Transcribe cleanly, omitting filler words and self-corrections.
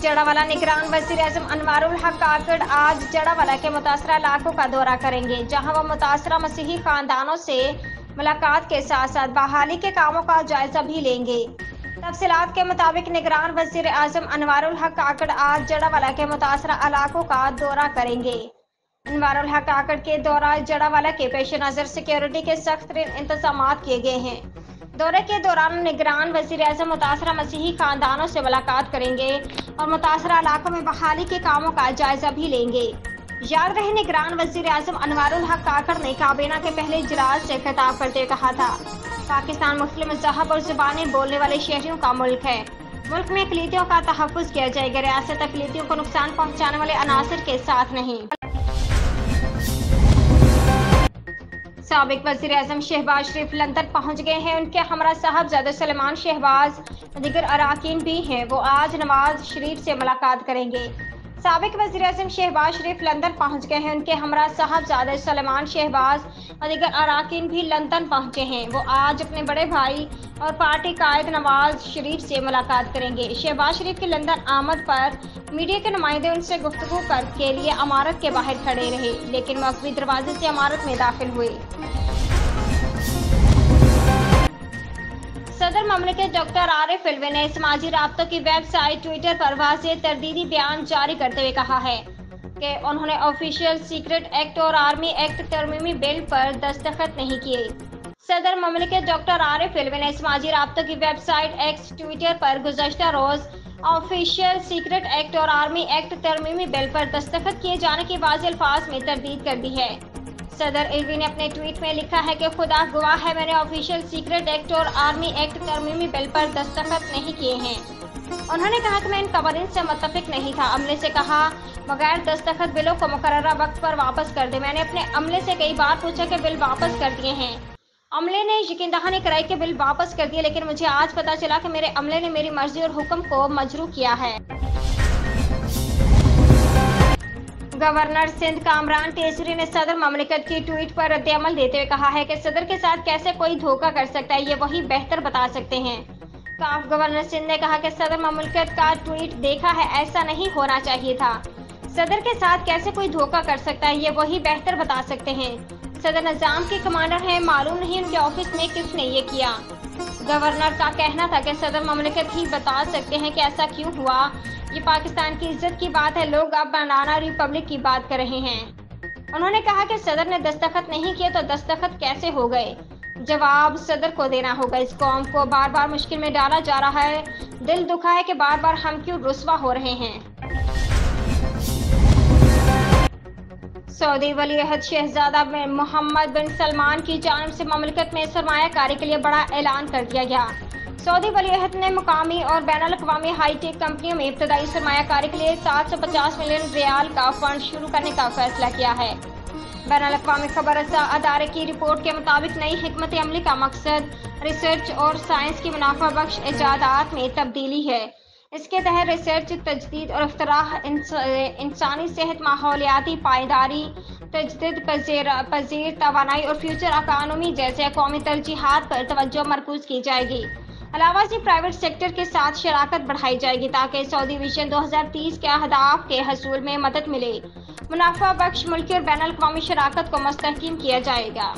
जड़ावाला निगरान वज़ीर-ए-आज़म अनवारुल हक काकड़ आज जड़ावाला के मुतासरा इलाकों का दौरा करेंगे, जहां वो मुतासरा मसीही खानदानों से मुलाकात के साथ साथ बहाली के कामों का जायजा भी लेंगे। तफसीलात के मुताबिक निगरान वज़ीर-ए-आज़म अनवारुल हक काकड़ आज जड़ावाला के मुतासरा इलाकों का दौरा करेंगे। अनवारुल हक काकड़ के दौरा जड़ावाला के पेश नज़र सिक्योरिटी के सख्त इंतजाम किए गए हैं। दौरे के दौरान निगरान वज़ीर-ए-आज़म मुतासरा मसीही खानदानों से मुलाकात करेंगे और मुतासरा इलाकों में बहाली के कामों का जायजा भी लेंगे। याद रहे, निगरान वज़ीर-ए-आज़म अनवारुल हक काकड़ ने काबीना के पहले इजलास से खिताब करते हुए कहा था, पाकिस्तान मुख्तलिफ मज़हब और ज़ुबानें बोलने वाले शहरियों का मुल्क है। मुल्क में अक़लियतों का तहफ़्फ़ुज़ किया जाएगा। रियासत अक़लियतों को नुकसान पहुँचाने वाले अनासर के साथ नहीं। साबिक वज़ीर-ए-आज़म शहबाज शरीफ लंदन पहुंच गए हैं। उनके हमरा साहबजादा सलेमान शहबाज दीगर अराकीन भी हैं। वो आज नवाज शरीफ से मुलाकात करेंगे। साबिक वज़ीर-ए-आज़म शहबाज शरीफ लंदन पहुंच गए हैं। उनके हमरा साहबजादा सलेमान शहबाज और दीगर अराकीन भी लंदन पहुंचे हैं। वो आज अपने बड़े भाई और पार्टी कायद नवाज शरीफ से मुलाकात करेंगे। शहबाज शरीफ की लंदन आमद पर मीडिया के नुमाइंदे उनसे गुफ्तगू के लिए इमारत के बाहर खड़े रहे, लेकिन मकबी दरवाजे से इमारत में दाखिल हुए। सदर ममलिकत डॉक्टर आरिफ अलवी ने समाजी राब्तों की वेबसाइट ट्विटर पर वाज़ेह तरदीदी बयान जारी करते हुए कहा है कि उन्होंने ऑफिशियल सीक्रेट एक्ट और आर्मी एक्ट तरमीमी बिल पर दस्तखत नहीं किए। सदर ममलिकत डॉक्टर आरिफ अलवी ने समाजी राब्तों की वेबसाइट एक्स ट्विटर पर गुज़श्ता रोज़ ऑफिशियल सीक्रेट एक्ट और आर्मी एक्ट तरमीमी बिल पर दस्तखत किए जाने की वाज़ेह अल्फाज में तरदीद कर दी है। सदर अलवी ने अपने ट्वीट में लिखा है कि खुदा गवाह है, मैंने ऑफिशियल सीक्रेट एक्ट और आर्मी एक्ट तरमीमी बिल पर दस्तखत नहीं किए हैं। उन्होंने कहा कि मैं इन कवानीन से मुत्तफिक नहीं था। अमले से कहा बगैर दस्तखत बिलों को मुकर्ररा वक्त पर वापस कर दे। मैंने अपने अमले से कई बार पूछा कि बिल वापस कर दिए हैं। अमले ने यकीन दहानी कराई कि बिल वापस कर दिए, लेकिन मुझे आज पता चला कि मेरे अमले ने मेरी मर्जी और हुक्म को मजरू किया है। गवर्नर सिंध कामरान तेजरी ने सदर ममलिकत की ट्वीट पर रद्द-ए-अमल देते हुए कहा है कि सदर के साथ कैसे कोई धोखा कर सकता है, ये वही बेहतर बता सकते हैं। काफ गवर्नर सिंध ने कहा कि सदर ममलिकत का ट्वीट देखा है, ऐसा नहीं होना चाहिए था। सदर के साथ कैसे कोई धोखा कर सकता है, ये वही बेहतर बता सकते हैं। सदर निजाम के कमांडर हैं, मालूम नहीं उनके ऑफिस में किसने ये किया। गवर्नर का कहना था कि सदर ममलिकत ही बता सकते हैं कि ऐसा क्यों हुआ। ये पाकिस्तान की इज्जत की बात है, लोग अब बनाना रिपब्लिक की बात कर रहे हैं। उन्होंने कहा कि सदर ने दस्तखत नहीं किए तो दस्तखत कैसे हो गए, जवाब सदर को देना होगा। इस कौम को बार बार मुश्किल में डाला जा रहा है। दिल दुखा है कि बार बार हम क्यों रुस्वा हो रहे हैं। सऊदी वली-ए-अहद शहजादा मोहम्मद बिन सलमान की जानिब से ममलिकत में सरमायाकारी के लिए बड़ा ऐलान कर दिया गया। सऊदी वली-ए-अहद ने मुकामी और बैनुल-अक़वामी हाईटेक कंपनियों में इब्तदाई सरमायाकारी के लिए 750 मिलियन रियाल का फंड शुरू करने का फैसला किया है। बैनुल-अक़वामी खबर रसा अदारे की रिपोर्ट के मुताबिक नई हिकमत अमली का मकसद रिसर्च और साइंस की मुनाफा बख्श इजादात में तब्दीली है। इसके तहत रिसर्च, तजदीद और इख्तराह, इंसानी सेहत, माहौलियाती पायदारी, तजदीद पजीर तवानाई और फ्यूचर इकानमी जैसे कौमी तरजीहात पर तवज्जो मरकूज की जाएगी। अलावा से प्राइवेट सेक्टर के साथ शराकत बढ़ाई जाएगी ताकि सऊदी विजन 2030 के अहदाफ के हसूल में मदद मिले। मुनाफा बख्श मुल्की और बैनुल-अक़वामी शराकत को मुस्तहकम किया जाएगा।